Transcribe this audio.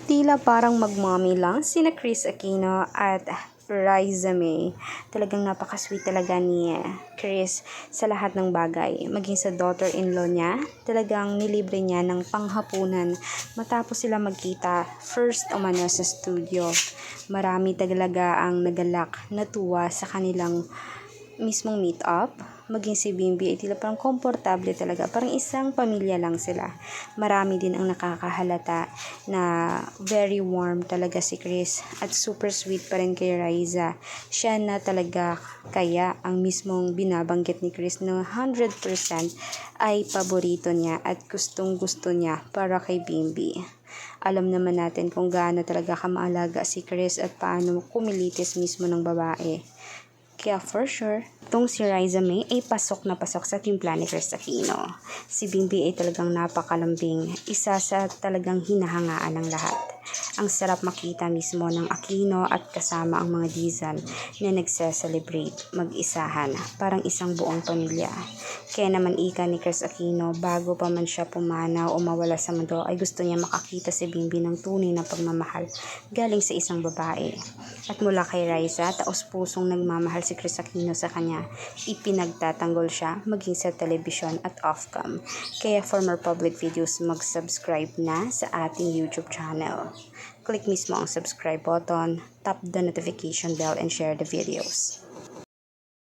Tila parang mag-mommy lang sina Kris Aquino at Raisa May. Talagang napaka-sweet talaga ni Kris sa lahat ng bagay. Maging sa daughter-in-law niya, talagang nilibre niya ng panghapunan matapos sila magkita first umano sa studio. Marami talaga ang nagalak, natuwa sa kanilang mismong meet up. Maging si Bimbi ay tila parang komportable talaga. Parang isang pamilya lang sila. Marami din ang nakakahalata na very warm talaga si Kris at super sweet pa rin kay Raisa. Siya na talaga kaya ang mismong binabanggit ni Kris na 100% ay paborito niya at gustong gusto niya para kay Bimbi. Alam naman natin kung gaano talaga kamaalaga si Kris at paano kumilitis mismo ng babae. Kaya for sure, itong si Raisa May ay pasok na pasok sa timpla ni Kris Aquino. Si Bimbi ay talagang napakalambing, isa sa talagang hinahangaan ng lahat. Ang sarap makita mismo ng Aquino at kasama ang mga Dizal na nagse-celebrate, mag-isahan, parang isang buong pamilya. Kaya naman ika ni Kris Aquino, bago pa man siya pumanaw o mawala sa mundo, ay gusto niya makakita si Bimbi ng tunay na pagmamahal galing sa isang babae. At mula kay Raisa, taos-pusong nagmamahal si Kris Aquino sa kanya, ipinagtatanggol siya maging sa telebisyon at off-cam. Kaya for more public videos, mag-subscribe na sa ating YouTube channel. Click mismo ang subscribe button, tap the notification bell, and share the videos.